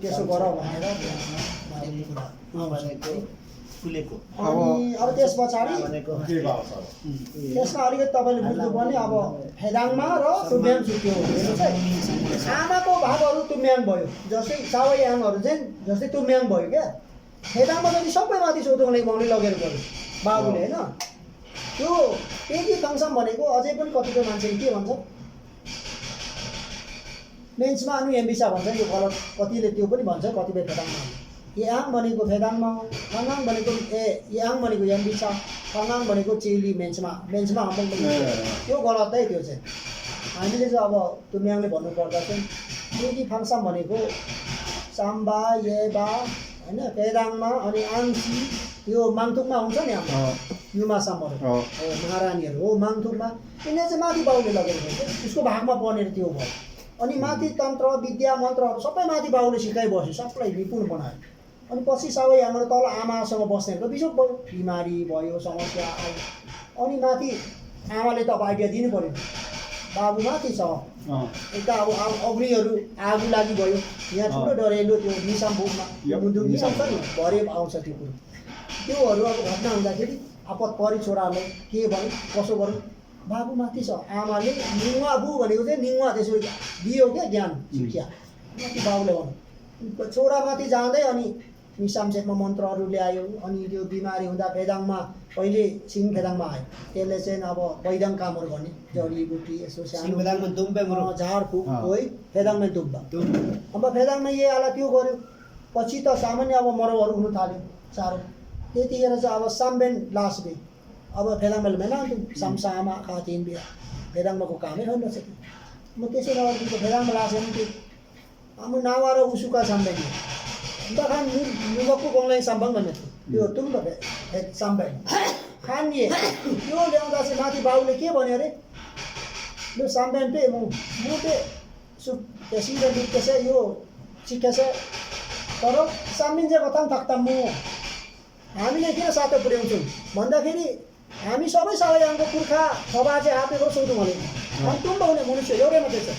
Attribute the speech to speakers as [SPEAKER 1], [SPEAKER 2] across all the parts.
[SPEAKER 1] त्यसो गर भनेर अनि अब त्यस पछाडि त्यसमा अलिकति तपाईँले बुझ्नुपर्ने अब फेदाङमा र तुम्याङ छुट्यो आमाको भागहरू तुम्याङ भयो जस्तै चावैयाङहरू चाहिँ जस्तै तुम्याङ भयो क्या फेदाङमा पनि सबै माथि सोधोङले मौली लगेर गयो बाबुले होइन त्यो पेगी फङसम भनेको अझै पनि कतिपय मान्छेले के भन्छ मेन्समा अनि एम्बिसा भन्छ यो गलत कतिले त्यो पनि भन्छ कतिपय फेदाङमा याङ भनेको फेदाङमा फङाङ भनेको याङ भनेको एम्बिसा फङाङ भनेको चेली मेन्समा हम्बल त्यो गलत है त्यो चाहिँ हामीले चाहिँ अब तुम्याङले भन्नुपर्दा चाहिँ पेगी फङसम भनेको साम्बा येबा होइन फेदाङमा अनि आङसी यो माङथुङमा हुन्छ नि हाम्रो युमासम्महरू महारानीहरू हो माङथुङमा यिनीहरू चाहिँ माथि बाउले लगेर गयो उसको भागमा बनेर त्यो भयो अनि माथि तन्त्र विद्या मन्त्रहरू सबै माथि बाउले सिकाइबस्यो सबलाई निपुण बनायो अनि पछि सबै हाम्रो तल आमासँग बस्नेहरूको बिजोग भयो बिमारी भयो समस्या आयो अनि माथि आमाले त अब आइडिया दिनु पऱ्यो बाबु माथि छ यता अब अग्निहरू आगो लागि भयो यहाँ ठुलो डरेलो त्यो निसाम बुकमा मुन्दुक निसाम छ नि भरे आउँछ त्यो कुरो त्योहरू अब घटना हुँदाखेरि आपत परि छोराहरूलाई के भन्यो कसो गर्यो बाबु माथि छ आमाले निङ्वा बु भनेको चाहिँ निङ्वा त्यसरी दियो क्या ज्ञान शिक्षा माथि बाबुले भन्यो छोरामाथि जाँदै अनि निसामचेकमा मन्त्रहरू ल्यायो अनि त्यो बिमारी हुँदा फेदाङमा पहिले सिङ फेदाङमा आयो त्यसले चाहिँ अब वैदाङ कामहरू गर्ने जडीबुटी यसो सानो झारफुक है फेदाङमै दुब्बा अब फेदाङमा ये आला त्यो गर्यो पछि त सामान्य अब मरौहरू हुनु थाल्यो साह्रो त्यतिखेर चाहिँ अब साम्बेन लासबे अब फेदाङमा मेना सामसामा खातिन बिहा फेदाङमाको कामै होइन रहेछ म त्यसै नगरिदिएको फेदाङमा लासेन त्यो अब नावा र उसुका साम्बेन खान नुगको गङलाई साम्बाङ भन्ने त्यो तुम साम्बाङ खान ये त्यो ल्याउँदा चाहिँ माथि बाउले के भन्यो अरे लु साम्बाङ पे मुटे सु त्यसै त्यसै यो सिकेछ तर साम्बिन चाहिँ कता पनि थाक्ता म हामीले किन सातो पुर्याउँछौँ भन्दाखेरि हामी सबै सावयाङको पुर्खा थबा चाहिँ आपेको सोधौँ भने अनि तुम हुने मनुष्य एउटै मात्रै छ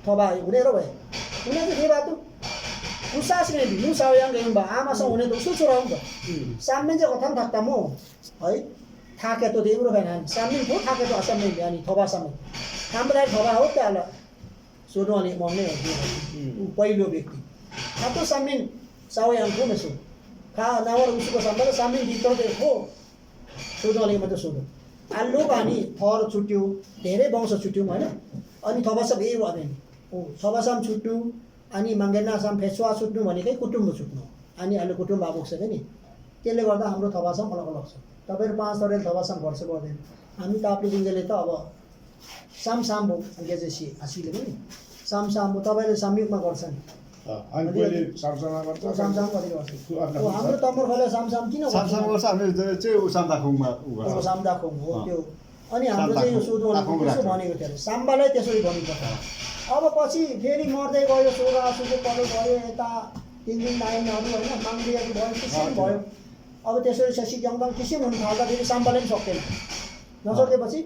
[SPEAKER 1] थबा हुने र भए हुने चाहिँ के बाटो उसास नै नु सावयाङ गयौँ भए आमासँग हुने त उसो छोरा हो नि त साम्बिन चाहिँ कथा पनि थाक्ता म है थाके त देउरो भएन हामी साम्बिन पो थाके त असाम्बिन अनि थबासम्म हाम्रो थबा हो त्यहाँ सोध्नु अनि मग्नै हो पहिलो व्यक्ति खातो साम्बिन सावयाङको मेसो खा नावर उसको साम्बा साम्बिन भित्र हो सोध्नु अलिक मात्रै सोध्नु आलु पानी थर छुट्यो धेरै वंश छुट्यौँ होइन अनि थबासम ए भने थबासम छुट्नु अनि मङ्गेनासम फेसवा छुट्नु भनेकै कुटुम्ब छुट्नु अनि अहिले कुटुम्ब आएको छ नि त्यसले गर्दा हाम्रो थबासम अलग अलग छ तपाईँहरू 5 तरेल थबासम गर्छ गर्दैन हामी ताप्ले बुङ्गेले त अब सामसाम्बो गेजेसी आसीले पनि सामसाम्बो तपाईँले संयुक्तमा गर्छ नि सामसाम कति गर्छ हाम्रो तमरखले सामसाम किन सामदाखोङ हो त्यो अनि हाम्रो चाहिँ यो सोधो भनेको थियो साम्बालाई त्यसरी भन्नुपर्छ अब पछि फेरि मर्दै गयो छोरा सुको पढो गयो यता 3 दिन नाइनहरू होइन माङ्दियाहरू भयो किसिम भयो अब त्यसरी शशी जङदङ किसिम हुनु थाल्दा फेरि साम्बाले पनि सक्दैन नसकेपछि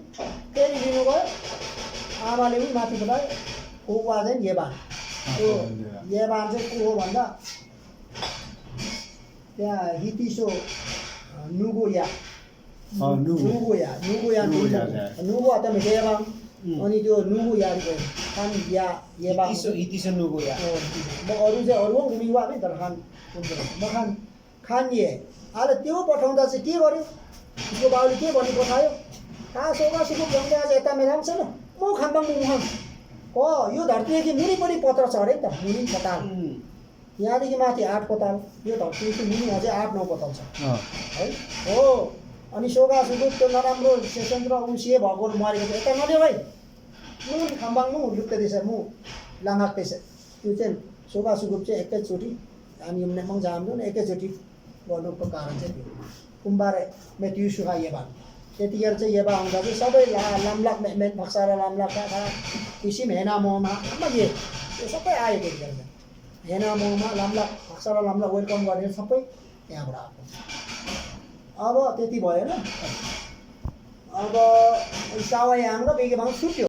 [SPEAKER 1] फेरि लिनु गयो आमाले पनि माथि बोलायो कोवा चाहिँ येबान त्यो येबान चाहिँ को हो भन्दा त्यहाँ हितिसो नुगोया नुगो त येबान अनि त्यो नुगु याद गयो खान या येबा हितिसो नुगो या म अरू चाहिँ अरू उनीवा नै तर खान म खान ये अहिले त्यो पठाउँदा चाहिँ के गर्यो उसको बाउले के भनी पठायो कहाँ सोगासीको भ्याउँदा आज यता मेराम छैन म खाम्बाङ मुहान यो धरतीदेखि मुनि पनि पत्र छ अरे नि त मुनि पताल यहाँदेखि माथि 8 पताल यो धरतीदेखि मुनि अझै 8-9 पताल छ है हो अनि सोगासीको त्यो नराम्रो सेसेन्द्र उसिए भएको मरेको छ यता नदेऊ है मुन खाम्बाङ मु लुक्दै दिएछ मु लाङाक्दैछ त्यो चाहिँ सोगासीको चाहिँ एकैचोटि हामी मङ जान्नु न एकैचोटि गर्नुको कारण चाहिँ त्यो कुम्बारे मेत्यु सुखा येबा त्यतिखेर चाहिँ येबा आउँदा चाहिँ सबै लामलाक मेन भक्सा र लामलाक खा किसिम हेना मोहमा यो सबै आयो त्यतिखेर चाहिँ हेना मोहमा लामलाक भक्सा र लामलाक वेलकम गरेर सबै त्यहाँबाट आएको अब त्यति भएन अब सावयाङ र बेगेबाङ छुट्यो।